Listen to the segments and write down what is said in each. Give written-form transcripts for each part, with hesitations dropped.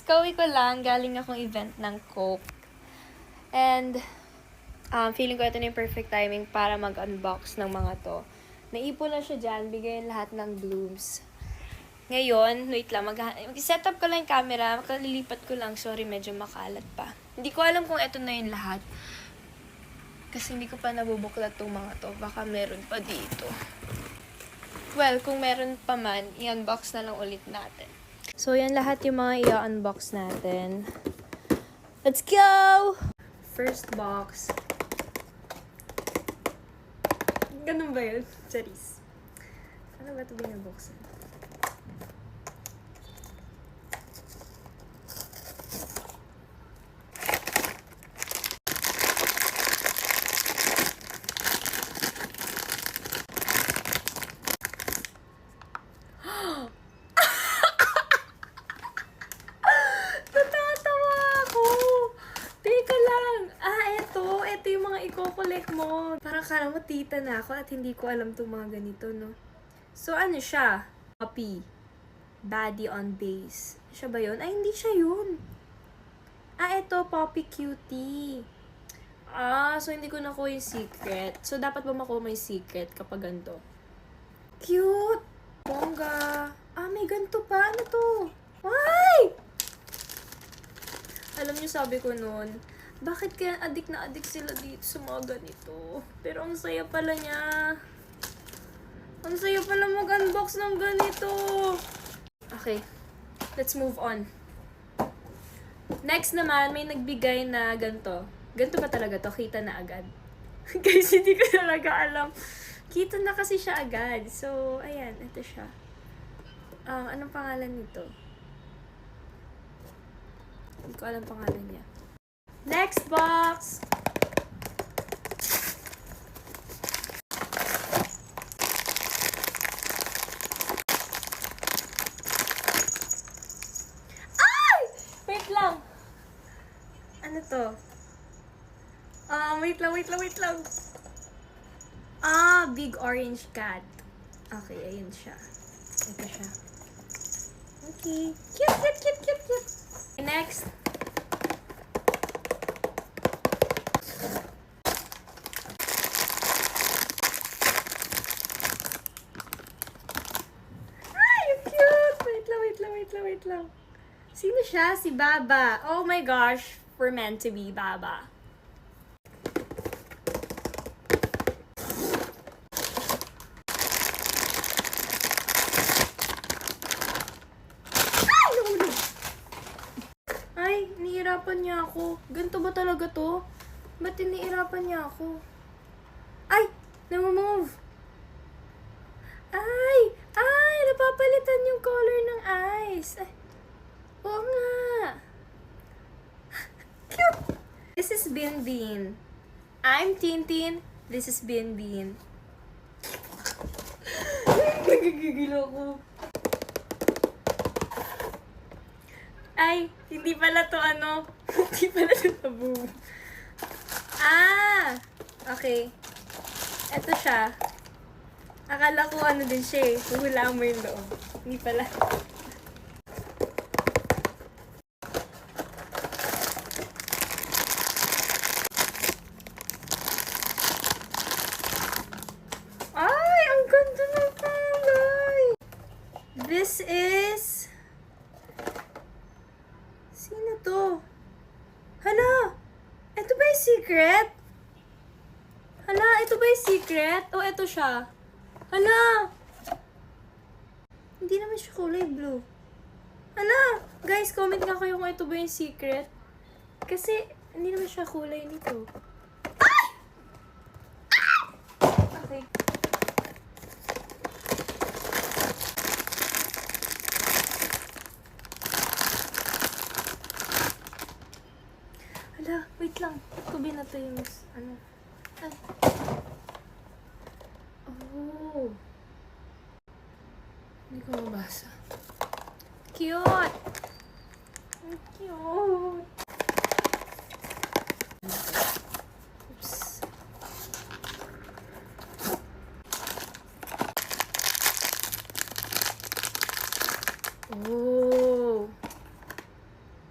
kauwi ko lang. Galing akong event ng Coke. And, feeling ko ito na yung perfect timing para mag-unbox ng mga to. Naipon na siya dyan. Bigayin lahat ng blooms. Ngayon, wait lang. Mag-set up ko lang yung camera. Kalilipat ko lang. Sorry, medyo makalat pa. Hindi ko alam kung ito na yung lahat. Kasi hindi ko pa nabubuklat tong mga to. Baka meron pa dito. Well, kung meron pa man, i-unbox na lang ulit natin. So, yan lahat yung mga i-unbox natin. Let's go! First box. Ganun ba yun? Charis. Ano ba ito binaboksan? Natatawa ako! Teka lang! Ito yung mga i-collect mo. Parang kala mo tita na ako at hindi ko alam itong mga ganito, no? So, ano siya? Poppy. Baddie on base. Siya ba yun? Ay, hindi siya yun. Ito, Poppy Cutie. So hindi ko nakuha yung secret. So, dapat ba makuha mo yung secret kapag ganito? Cute! Bongga! May ganito pa. Ano to? Ay! Alam niyo, sabi ko noon, bakit kaya adik na adik sila dito sa mga ganito? Pero ang saya pala niya. Ang saya pala mag-unbox ng ganito. Okay. Let's move on. Next naman, may nagbigay na ganito. Ganito ba talaga to? Kita na agad. Guys, hindi ko talaga alam. Kita na kasi siya agad. So, ayan. Ito siya. Anong pangalan nito? Hindi ko alam pangalan niya. Next box! Ay! Wait lang! Ano to? Wait lang. Big orange cat. Okay, ayun siya. Ito siya. Okay. Cute. Next. Wait lang. Sino siya? Si Baba. Oh my gosh. We're meant to be Baba. Ay! Nahulog! Ay, nihirapan niya ako. Ganito ba talaga to? Ba't nihirapan niya ako? Ay! Namumove! Ay! Napapalitan yung color ng eyes. Ay, oo nga. Cute! This is Binbin. I'm Tintin. This is Binbin. Nagigigil ako. Ay, hindi pala to hindi pala to taboo. Okay. Ito siya. Akala ko din siya eh. Huhulaan mo yung loob. Hindi pala. Ay! Ang ganda ng palay! This is... Sino to? Hala! Ito ba yung secret? Hala! Ito ba yung secret? O ito siya? Hala! Hindi naman siya kulay blue. Hala! Guys, comment nga kayo kung ito ba yung secret. Kasi, hindi naman siya kulay nito. Ay! Okay. Hala, wait lang. Tubi na to yung Ay. Oh. Hindi ko mabasa. Cute! Ang cute! Oops. Oh.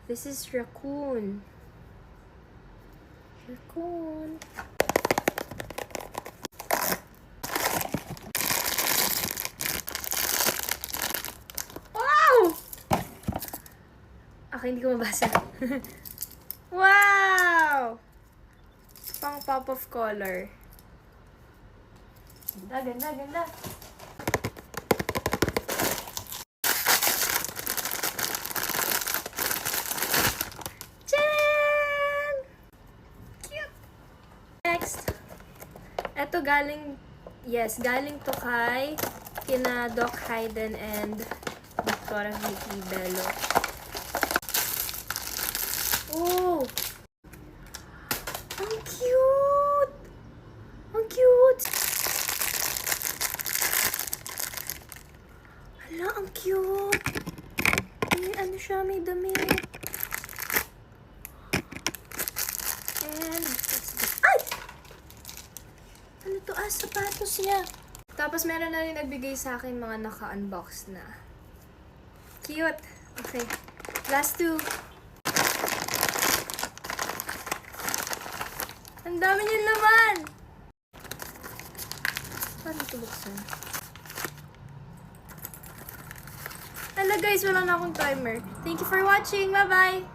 This is Raccoon. Raccoon. Wow! Okay, hindi ko mabasa. Wow! Pang pop of color. Ganda, ganda, ganda. Tcharan! Cute! Next. Ito galing to kay kina Doc Hayden and Dr. Vicky Bello. Oh! Ang cute! Ang cute! Hala, ang cute! May ano siya, may damit. And, what's this? Ay! Ano to? Ah, sapatos niya. Tapos meron na rin nagbigay sa akin mga naka-unbox na. Cute! Okay. Last two. Ang dami niyan naman! Paano ito buksan? Hala guys, wala na akong timer. Thank you for watching. Bye-bye!